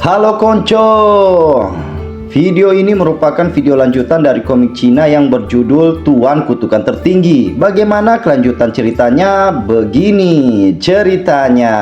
Halo Konco. Video ini merupakan video lanjutan dari komik Cina yang berjudul Tuan Kutukan Tertinggi. Bagaimana kelanjutan ceritanya? Begini ceritanya.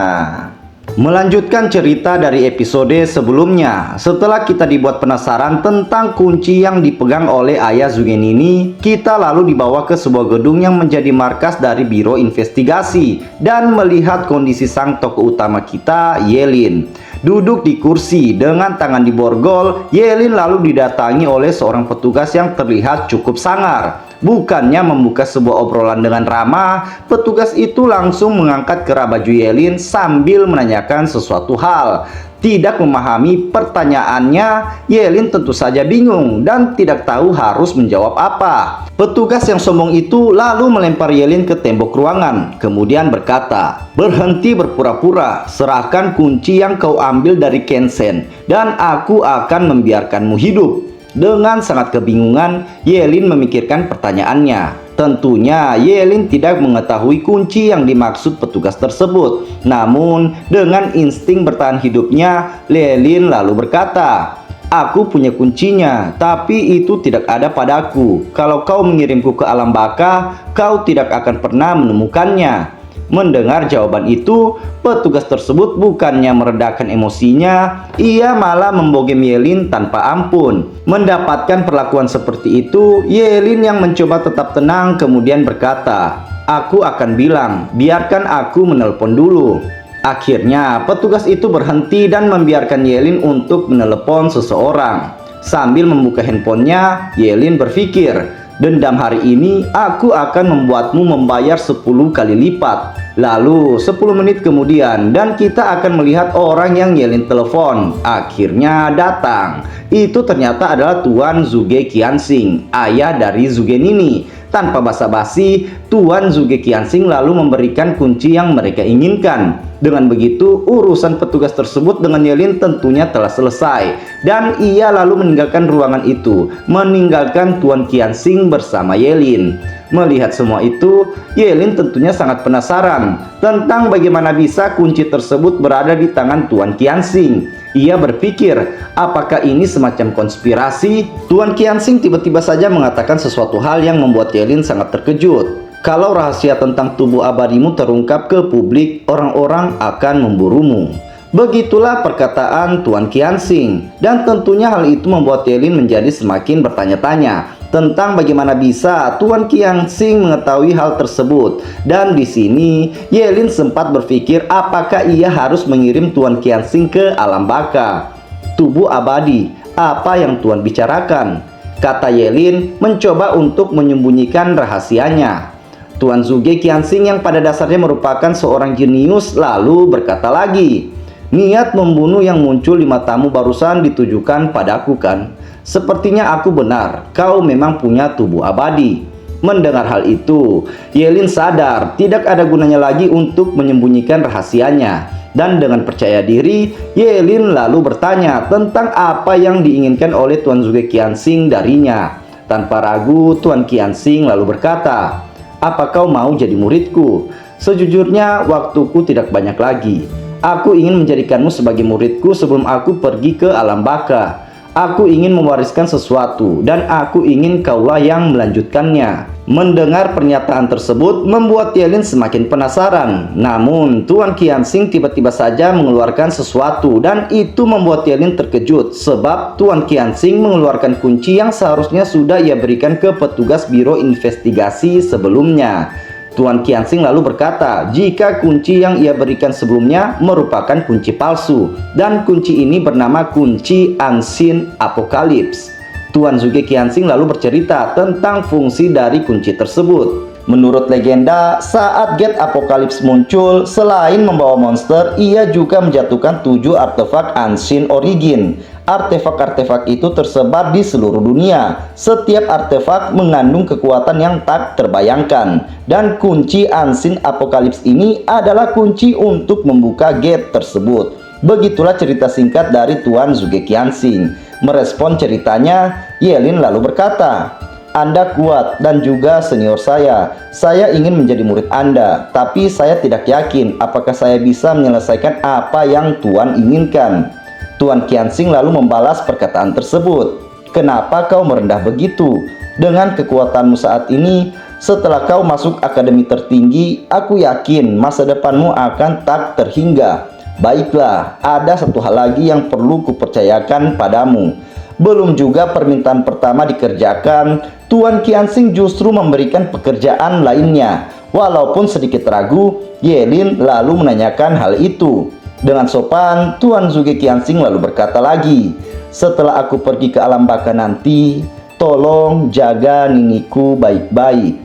Melanjutkan cerita dari episode sebelumnya. Setelah kita dibuat penasaran tentang kunci yang dipegang oleh ayah Zugenini, kita lalu dibawa ke sebuah gedung yang menjadi markas dari biro investigasi dan melihat kondisi sang tokoh utama kita, Yelin. Duduk di kursi dengan tangan di borgol, Yelin lalu didatangi oleh seorang petugas yang terlihat cukup sangar. Bukannya membuka sebuah obrolan dengan ramah, petugas itu langsung mengangkat kerah baju Yelin sambil menanyakan sesuatu hal. Tidak memahami pertanyaannya, Yelin tentu saja bingung dan tidak tahu harus menjawab apa. Petugas yang sombong itu lalu melempar Yelin ke tembok ruangan, kemudian berkata, "Berhenti berpura-pura, serahkan kunci yang kau ambil dari Kensen, dan aku akan membiarkanmu hidup." Dengan sangat kebingungan, Yelin memikirkan pertanyaannya. Tentunya Yelin tidak mengetahui kunci yang dimaksud petugas tersebut. Namun dengan insting bertahan hidupnya, Yelin lalu berkata, "Aku punya kuncinya, tapi itu tidak ada padaku. Kalau kau mengirimku ke alam baka, kau tidak akan pernah menemukannya." Mendengar jawaban itu, petugas tersebut bukannya meredakan emosinya, ia malah membogem Yelin tanpa ampun. Mendapatkan perlakuan seperti itu, Yelin yang mencoba tetap tenang kemudian berkata, "Aku akan bilang, biarkan aku menelpon dulu." Akhirnya, petugas itu berhenti dan membiarkan Yelin untuk menelepon seseorang. Sambil membuka handphonenya, Yelin berpikir, "Dendam hari ini aku akan membuatmu membayar 10 kali lipat." Lalu 10 menit kemudian dan kita akan melihat orang yang Yelin telepon akhirnya datang. Itu ternyata adalah Tuan Zhuge Qianxing, ayah dari Zugenini. Tanpa basa-basi, Tuan Zhuge Qianxing lalu memberikan kunci yang mereka inginkan. Dengan begitu, urusan petugas tersebut dengan Yelin tentunya telah selesai. Dan ia lalu meninggalkan ruangan itu, meninggalkan Tuan Qianxing bersama Yelin. Melihat semua itu, Yelin tentunya sangat penasaran tentang bagaimana bisa kunci tersebut berada di tangan Tuan Qianxing. Ia berpikir, apakah ini semacam konspirasi? Tuan Qianxing tiba-tiba saja mengatakan sesuatu hal yang membuat Yelin sangat terkejut. Kalau rahasia tentang tubuh abadimu terungkap ke publik, orang-orang akan memburumu. Begitulah perkataan Tuan Qianxing, dan tentunya hal itu membuat Yelin menjadi semakin bertanya-tanya tentang bagaimana bisa Tuan Qianxing mengetahui hal tersebut. Dan di sini Yelin sempat berpikir apakah ia harus mengirim Tuan Qianxing ke alam baka. Tubuh abadi, apa yang Tuan bicarakan? Kata Yelin mencoba untuk menyembunyikan rahasianya. Tuan Zhuge Qianxing yang pada dasarnya merupakan seorang jenius lalu berkata lagi, "Niat membunuh yang muncul di matamu barusan ditujukan padaku kan? Sepertinya aku benar, kau memang punya tubuh abadi." Mendengar hal itu, Yelin sadar tidak ada gunanya lagi untuk menyembunyikan rahasianya. Dan dengan percaya diri, Yelin lalu bertanya tentang apa yang diinginkan oleh Tuan Zhuge Qianxing darinya. Tanpa ragu, Tuan Qianxing lalu berkata, "Apa kau mau jadi muridku? Sejujurnya waktuku tidak banyak lagi. Aku ingin menjadikanmu sebagai muridku sebelum aku pergi ke alam baka. Aku ingin mewariskan sesuatu dan aku ingin kaulah yang melanjutkannya." Mendengar pernyataan tersebut membuat Yelin semakin penasaran. Namun Tuan Qianxing tiba-tiba saja mengeluarkan sesuatu dan itu membuat Yelin terkejut sebab Tuan Qianxing mengeluarkan kunci yang seharusnya sudah ia berikan ke petugas biro investigasi sebelumnya. Tuan Qianxing lalu berkata jika kunci yang ia berikan sebelumnya merupakan kunci palsu dan kunci ini bernama kunci Ancient Apocalypse. Tuan Zhuge Qianxing lalu bercerita tentang fungsi dari kunci tersebut. Menurut legenda, saat Gate Apocalypse muncul, selain membawa monster, ia juga menjatuhkan 7 artefak Ancient Origin. Artefak-artefak itu tersebar di seluruh dunia. Setiap artefak mengandung kekuatan yang tak terbayangkan. Dan kunci Ancient Apocalypse ini adalah kunci untuk membuka gate tersebut. Begitulah cerita singkat dari Tuan Zhuge Qianxing. Merespon ceritanya, Yelin lalu berkata, "Anda kuat dan juga senior saya. Saya ingin menjadi murid Anda, tapi saya tidak yakin apakah saya bisa menyelesaikan apa yang Tuan inginkan." Tuan Qianxing lalu membalas perkataan tersebut. Kenapa kau merendah begitu? Dengan kekuatanmu saat ini, setelah kau masuk akademi tertinggi, aku yakin masa depanmu akan tak terhingga. Baiklah, ada satu hal lagi yang perlu kupercayakan padamu. Belum juga permintaan pertama dikerjakan, Tuan Qianxing justru memberikan pekerjaan lainnya. Walaupun sedikit ragu, Ye Lin lalu menanyakan hal itu. Dengan sopan, Tuan Zhuge Qianxing lalu berkata lagi, setelah aku pergi ke alam baka nanti, tolong jaga niniku baik-baik.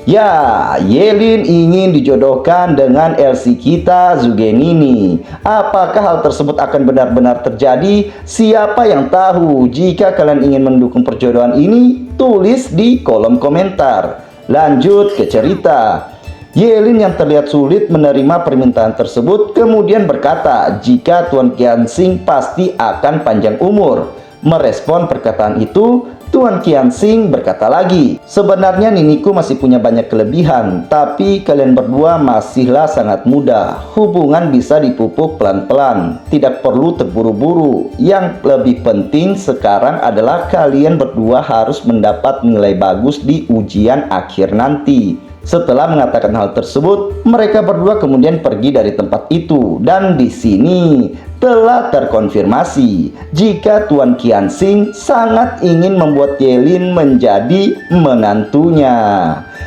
Ya, Ye Lin ingin dijodohkan dengan LC kita, Zhuge Nini. Apakah hal tersebut akan benar-benar terjadi? Siapa yang tahu? Jika kalian ingin mendukung perjodohan ini, tulis di kolom komentar. Lanjut ke cerita. Ye Lin yang terlihat sulit menerima permintaan tersebut kemudian berkata jika Tuan Qianxing pasti akan panjang umur. Merespon perkataan itu, Tuan Qianxing berkata lagi, sebenarnya niniku masih punya banyak kelebihan, tapi kalian berdua masihlah sangat muda. Hubungan bisa dipupuk pelan-pelan, tidak perlu terburu-buru. Yang lebih penting sekarang adalah kalian berdua harus mendapat nilai bagus di ujian akhir nanti. Setelah mengatakan hal tersebut, mereka berdua kemudian pergi dari tempat itu. Dan di sini telah terkonfirmasi jika Tuan Qianxing sangat ingin membuat Ye Lin menjadi menantunya.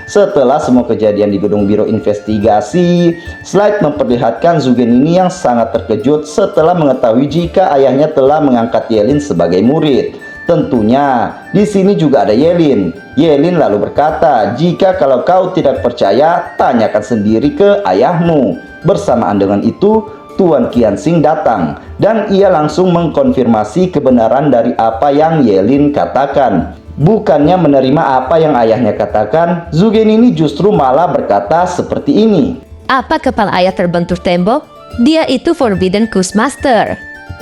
Setelah semua kejadian di gedung biro investigasi, slide memperlihatkan Zhuge Nini yang sangat terkejut setelah mengetahui jika ayahnya telah mengangkat Ye Lin sebagai murid. Tentunya di sini juga ada Ye Lin. Ye Lin lalu berkata, jika kalau kau tidak percaya, tanyakan sendiri ke ayahmu. Bersamaan dengan itu, Tuan Qianxing datang dan ia langsung mengkonfirmasi kebenaran dari apa yang Ye Lin katakan. Bukannya menerima apa yang ayahnya katakan, Zhuge Nini justru malah berkata seperti ini. Apa kepala ayah terbentur tembok? Dia itu Forbidden Curse Master.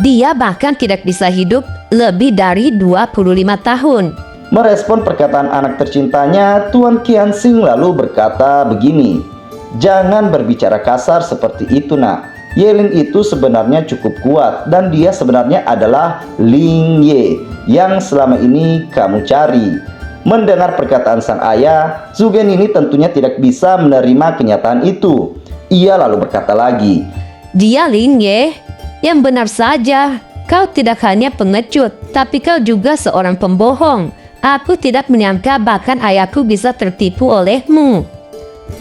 Dia bahkan tidak bisa hidup lebih dari 25 tahun. Merespon perkataan anak tercintanya, Tuan Qianxing lalu berkata begini, jangan berbicara kasar seperti itu nak. Ye Lin itu sebenarnya cukup kuat dan dia sebenarnya adalah Ling Ye yang selama ini kamu cari. Mendengar perkataan sang ayah, Zhuge Nini tentunya tidak bisa menerima kenyataan itu. Ia lalu berkata lagi, Dia Ling Ye? Yang benar saja, kau tidak hanya pengecut, tapi kau juga seorang pembohong. Aku tidak menyangka bahkan ayahku bisa tertipu olehmu.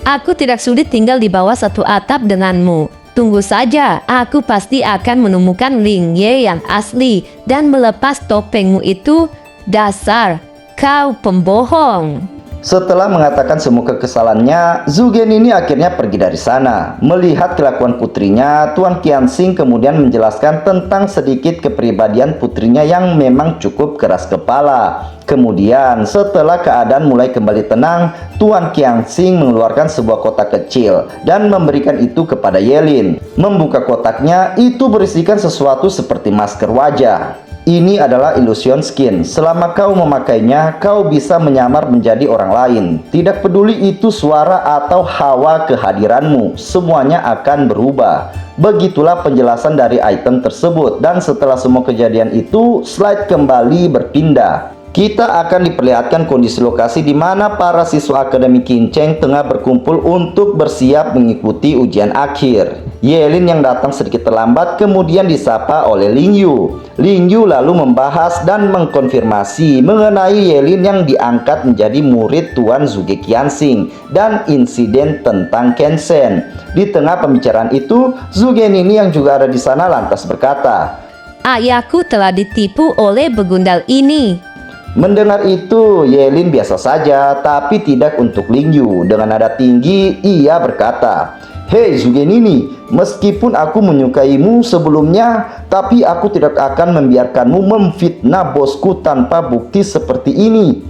Aku tidak sulit tinggal di bawah satu atap denganmu. Tunggu saja, aku pasti akan menemukan Ling Ye yang asli dan melepas topengmu itu. Dasar, kau pembohong. Setelah mengatakan semua kekesalannya, Zhuge Nini akhirnya pergi dari sana. Melihat kelakuan putrinya, Tuan Qianxing kemudian menjelaskan tentang sedikit kepribadian putrinya yang memang cukup keras kepala. Kemudian setelah keadaan mulai kembali tenang, Tuan Qianxing mengeluarkan sebuah kotak kecil dan memberikan itu kepada Ye Lin. Membuka kotaknya, itu berisikan sesuatu seperti masker wajah. Ini adalah illusion skin. Selama kau memakainya, kau bisa menyamar menjadi orang lain. Tidak peduli itu suara atau hawa kehadiranmu, semuanya akan berubah. Begitulah penjelasan dari item tersebut. Dan setelah semua kejadian itu, slide kembali berpindah. Kita akan diperlihatkan kondisi lokasi di mana para siswa Akademi Qingcheng tengah berkumpul untuk bersiap mengikuti ujian akhir. Ye Lin yang datang sedikit terlambat kemudian disapa oleh Ling Yu. Ling Yu lalu membahas dan mengkonfirmasi mengenai Ye Lin yang diangkat menjadi murid Tuan Zhuge Qianxing dan insiden tentang Ken Shen. Di tengah pembicaraan itu, Zhuge Nini yang juga ada di sana lantas berkata, Ayahku telah ditipu oleh begundal ini. Mendengar itu, Ye Lin biasa saja, tapi tidak untuk Ling Yu. Dengan nada tinggi, ia berkata, Hei Zhuge Nini, meskipun aku menyukaimu sebelumnya, tapi aku tidak akan membiarkanmu memfitnah bosku tanpa bukti seperti ini.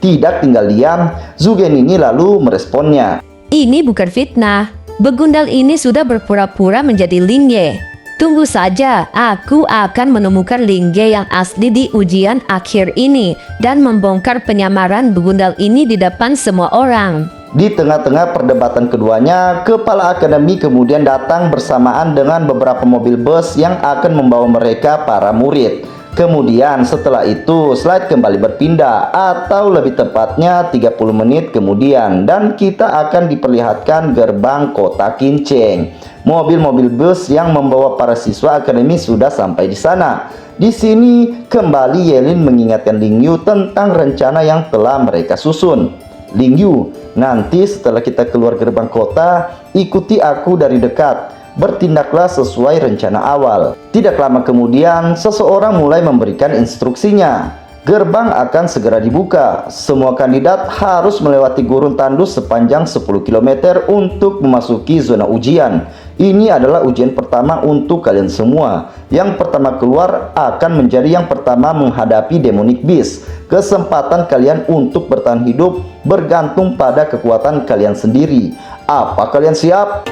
Tidak tinggal diam, Zhuge Nini lalu meresponnya. Ini bukan fitnah. Begundal ini sudah berpura-pura menjadi Ling Ye. Tunggu saja, aku akan menemukan Ling Ye yang asli di ujian akhir ini dan membongkar penyamaran begundal ini di depan semua orang. Di tengah-tengah perdebatan keduanya, Kepala Akademi kemudian datang bersamaan dengan beberapa mobil bus yang akan membawa mereka para murid. Kemudian setelah itu slide kembali berpindah, atau lebih tepatnya 30 menit kemudian, dan kita akan diperlihatkan gerbang kota Kinceng. Mobil-mobil bus yang membawa para siswa akademi sudah sampai di sana. Di sini kembali Yelin mengingatkan Lingyu tentang rencana yang telah mereka susun. Lingyu, nanti setelah kita keluar gerbang kota, ikuti aku dari dekat. Bertindaklah sesuai rencana awal. Tidak lama kemudian, seseorang mulai memberikan instruksinya. Gerbang akan segera dibuka. Semua kandidat harus melewati gurun tandus sepanjang 10 km untuk memasuki zona ujian. Ini adalah ujian pertama untuk kalian semua. Yang pertama keluar akan menjadi yang pertama menghadapi Demonic Beast. Kesempatan kalian untuk bertahan hidup bergantung pada kekuatan kalian sendiri. Apa kalian siap?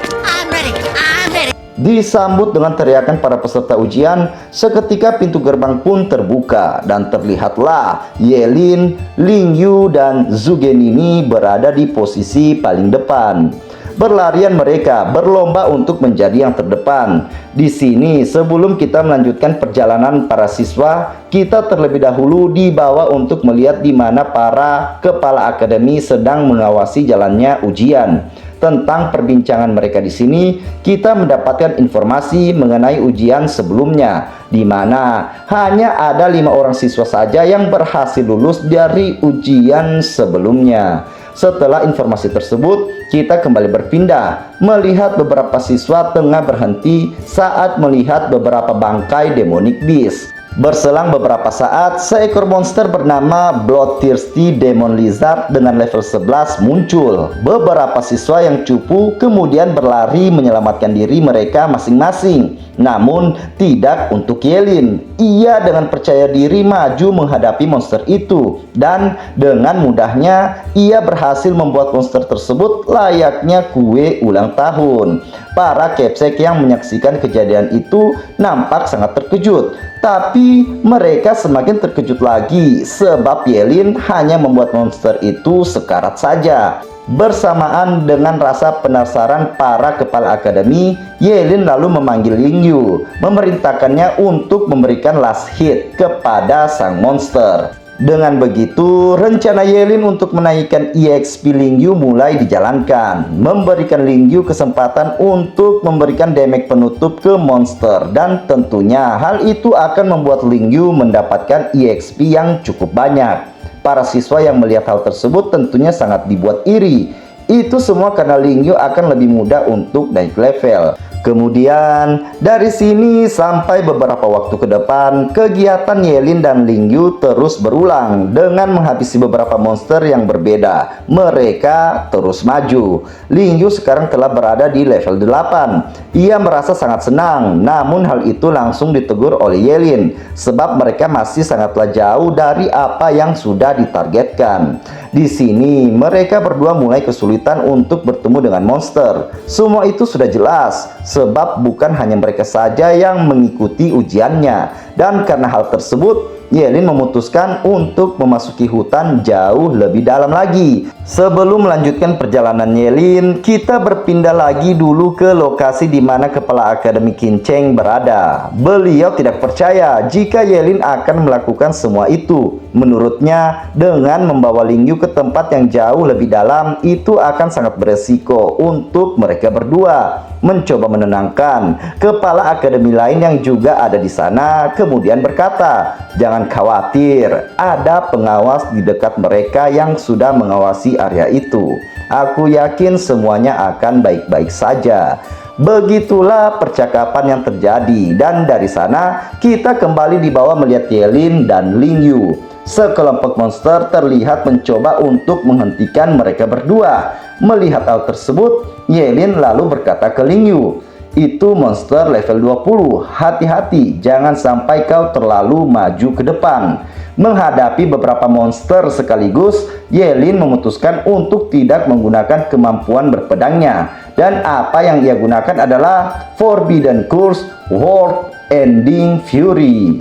Disambut dengan teriakan para peserta ujian, seketika pintu gerbang pun terbuka dan terlihatlah Yelin, Lingyu, dan Zugenini berada di posisi paling depan. Berlarian mereka berlomba untuk menjadi yang terdepan. Di sini, sebelum kita melanjutkan perjalanan para siswa, kita terlebih dahulu dibawa untuk melihat di mana para kepala akademi sedang mengawasi jalannya ujian. Tentang perbincangan mereka di sini, kita mendapatkan informasi mengenai ujian sebelumnya, di mana hanya ada 5 orang siswa saja yang berhasil lulus dari ujian sebelumnya. Setelah informasi tersebut, kita kembali berpindah, melihat beberapa siswa tengah berhenti saat melihat beberapa bangkai Demonic Beast. Berselang beberapa saat, seekor monster bernama Bloodthirsty Demon Lizard dengan level 11 muncul. Beberapa siswa yang cupu kemudian berlari menyelamatkan diri mereka masing-masing. Namun tidak untuk Yelin. Ia dengan percaya diri maju menghadapi monster itu, dan dengan mudahnya ia berhasil membuat monster tersebut layaknya kue ulang tahun. Para capsek yang menyaksikan kejadian itu nampak sangat terkejut, tapi mereka semakin terkejut lagi sebab Yelin hanya membuat monster itu sekarat saja. Bersamaan dengan rasa penasaran para kepala akademi, Yelin lalu memanggil Lingyu, memerintahkannya untuk memberikan last hit kepada sang monster. Dengan begitu, rencana Yelin untuk menaikkan EXP Lingyu mulai dijalankan, memberikan Lingyu kesempatan untuk memberikan damage penutup ke monster, dan tentunya hal itu akan membuat Lingyu mendapatkan EXP yang cukup banyak. Para siswa yang melihat hal tersebut tentunya sangat dibuat iri. Itu semua karena Lingyu akan lebih mudah untuk naik level. Kemudian dari sini sampai beberapa waktu ke depan, kegiatan Yelin dan Lingyu terus berulang dengan menghabisi beberapa monster yang berbeda. Mereka terus maju. Lingyu sekarang telah berada di level 8. Ia merasa sangat senang, namun hal itu langsung ditegur oleh Yelin sebab mereka masih sangatlah jauh dari apa yang sudah ditargetkan. Di sini mereka berdua mulai kesulitan untuk bertemu dengan monster. Semua itu sudah jelas sebab bukan hanya mereka saja yang mengikuti ujiannya, dan karena hal tersebut Yelin memutuskan untuk memasuki hutan jauh lebih dalam lagi. Sebelum melanjutkan perjalanan Yelin, kita berpindah lagi dulu ke lokasi di mana kepala akademi Kinceng berada. Beliau tidak percaya jika Yelin akan melakukan semua itu. Menurutnya, dengan membawa Lingyu ke tempat yang jauh lebih dalam, itu akan sangat beresiko untuk mereka berdua. Mencoba menenangkan kepala akademi lain yang juga ada di sana, kemudian berkata, "Jangan khawatir, ada pengawas di dekat mereka yang sudah mengawasi area itu. Aku yakin semuanya akan baik-baik saja." Begitulah percakapan yang terjadi, dan dari sana kita kembali dibawa melihat Yelin dan Lingyu. Sekelompok monster terlihat mencoba untuk menghentikan mereka berdua. Melihat hal tersebut, Yelin lalu berkata ke Lingyu, "Itu monster level 20, hati-hati, jangan sampai kau terlalu maju ke depan." Menghadapi beberapa monster sekaligus, Yelin memutuskan untuk tidak menggunakan kemampuan berpedangnya, dan apa yang ia gunakan adalah Forbidden Curse World Ending Fury.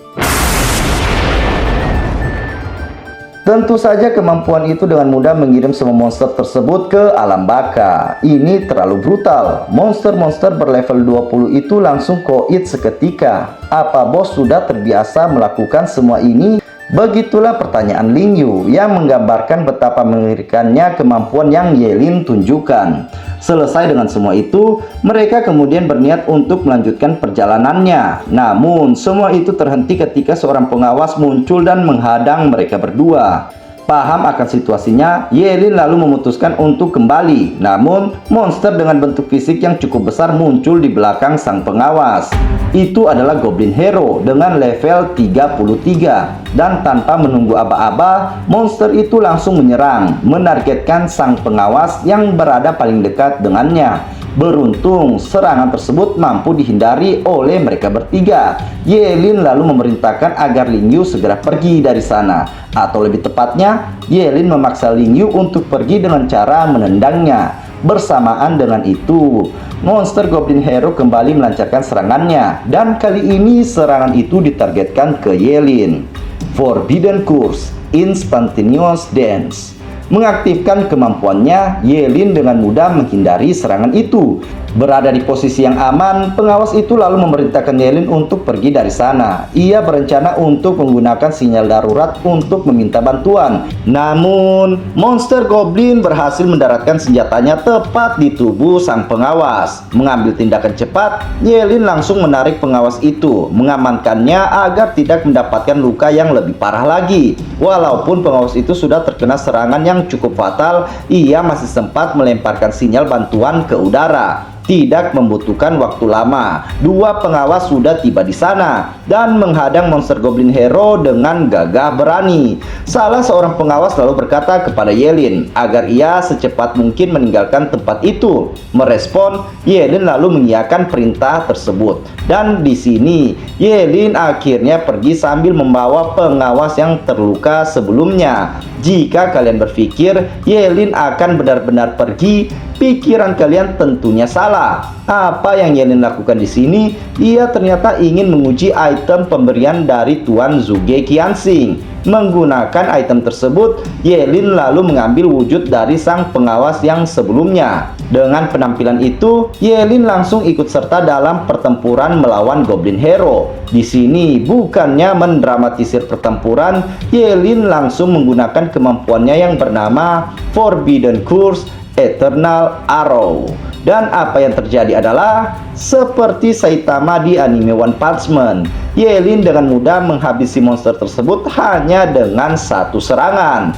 Tentu saja kemampuan itu dengan mudah mengirim semua monster tersebut ke alam baka. Ini terlalu brutal. Monster-monster berlevel 20 itu langsung koit seketika. Apa bos sudah terbiasa melakukan semua ini? Begitulah pertanyaan Ling Yu yang menggambarkan betapa mengerikannya kemampuan yang Yelin tunjukkan. Selesai dengan semua itu, mereka kemudian berniat untuk melanjutkan perjalanannya. Namun, semua itu terhenti ketika seorang pengawas muncul dan menghadang mereka berdua. Paham akan situasinya, Yelin lalu memutuskan untuk kembali. Namun, monster dengan bentuk fisik yang cukup besar muncul di belakang sang pengawas. Itu adalah Goblin Hero dengan level 33. Dan tanpa menunggu aba-aba, monster itu langsung menyerang, menargetkan sang pengawas yang berada paling dekat dengannya. Beruntung, serangan tersebut mampu dihindari oleh mereka bertiga. Yelin lalu memerintahkan agar Ling Yu segera pergi dari sana. Atau lebih tepatnya, Yelin memaksa Ling Yu untuk pergi dengan cara menendangnya. Bersamaan dengan itu, monster Goblin Hero kembali melancarkan serangannya. Dan kali ini serangan itu ditargetkan ke Yelin. Forbidden Curse, Instantaneous Dance. Mengaktifkan kemampuannya, Yelin dengan mudah menghindari serangan itu. Berada di posisi yang aman, pengawas itu lalu memerintahkan Yelin untuk pergi dari sana. Ia berencana untuk menggunakan sinyal darurat untuk meminta bantuan. Namun, monster Goblin berhasil mendaratkan senjatanya tepat di tubuh sang pengawas. Mengambil tindakan cepat, Yelin langsung menarik pengawas itu, mengamankannya agar tidak mendapatkan luka yang lebih parah lagi. Walaupun pengawas itu sudah terkena serangan yang cukup fatal, ia masih sempat melemparkan sinyal bantuan ke udara. Tidak membutuhkan waktu lama, dua pengawas sudah tiba di sana dan menghadang monster Goblin Hero dengan gagah berani. Salah seorang pengawas lalu berkata kepada Yelin agar ia secepat mungkin meninggalkan tempat itu. Merespon, Yelin lalu mengiyakan perintah tersebut. Dan di sini Yelin akhirnya pergi sambil membawa pengawas yang terluka sebelumnya. Jika kalian berpikir Yelin akan benar-benar pergi, pikiran kalian tentunya salah. Apa yang Yelin lakukan di sini? Ia ternyata ingin menguji item pemberian dari Tuan Zhuge Qianxing. Menggunakan item tersebut, Yelin lalu mengambil wujud dari sang pengawas yang sebelumnya. Dengan penampilan itu, Yelin langsung ikut serta dalam pertempuran melawan Goblin Hero. Di sini, bukannya mendramatisir pertempuran, Yelin langsung menggunakan kemampuannya yang bernama Forbidden Curse Eternal Arrow. Dan apa yang terjadi adalah seperti Saitama di anime One Punch Man. Yelin dengan mudah menghabisi monster tersebut hanya dengan satu serangan.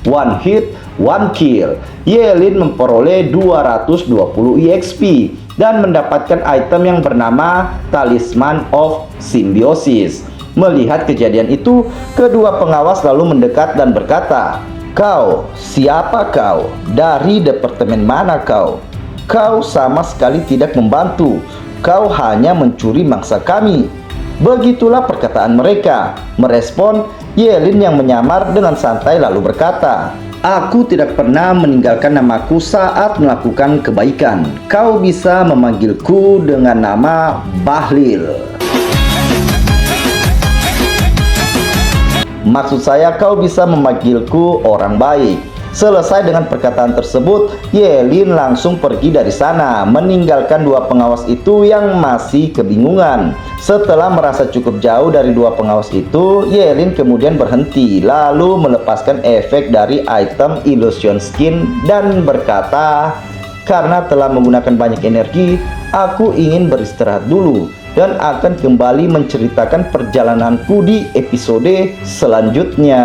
One hit, one kill. Yelin memperoleh 220 EXP dan mendapatkan item yang bernama Talisman of Symbiosis. Melihat kejadian itu, kedua pengawas lalu mendekat dan berkata, "Kau, siapa kau? Dari departemen mana kau? Kau sama sekali tidak membantu. Kau hanya mencuri mangsa kami." Begitulah perkataan mereka. Merespon, Yelin yang menyamar dengan santai lalu berkata, "Aku tidak pernah meninggalkan namaku saat melakukan kebaikan. Kau bisa memanggilku dengan nama Bahlil. Maksud saya kau bisa memanggilku orang baik." Selesai dengan perkataan tersebut, Yelin langsung pergi dari sana, meninggalkan dua pengawas itu yang masih kebingungan. Setelah merasa cukup jauh dari dua pengawas itu, Yelin kemudian berhenti, lalu melepaskan efek dari item Illusion Skin dan berkata, "Karena telah menggunakan banyak energi, aku ingin beristirahat dulu dan akan kembali menceritakan perjalananku di episode selanjutnya."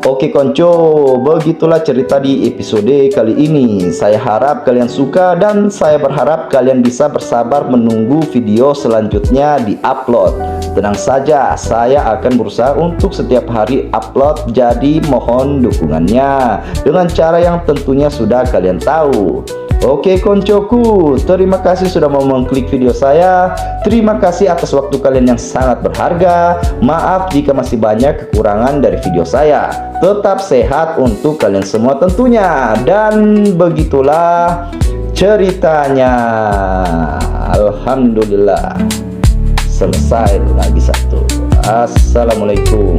Oke konco, begitulah cerita di episode kali ini. Saya harap kalian suka dan saya berharap kalian bisa bersabar menunggu video selanjutnya di upload. Tenang saja, saya akan berusaha untuk setiap hari upload, jadi mohon dukungannya dengan cara yang tentunya sudah kalian tahu. Oke koncoku, terima kasih sudah mau mengklik video saya. Terima kasih atas waktu kalian yang sangat berharga. Maaf jika masih banyak kekurangan dari video saya. Tetap sehat untuk kalian semua tentunya. Dan begitulah ceritanya. Alhamdulillah, selesai lagi satu. Assalamualaikum.